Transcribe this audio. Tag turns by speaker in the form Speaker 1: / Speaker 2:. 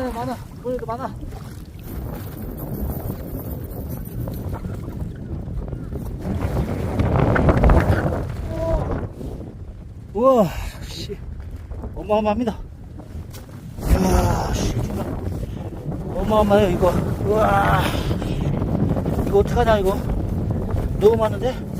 Speaker 1: 많아요, 많아. 물도 많아. 우와, 씨. 어마어마합니다. 이야, 씨, 진짜. 어마어마해요, 이거. 우와. 이거 어떡하냐, 이거. 너무 많은데?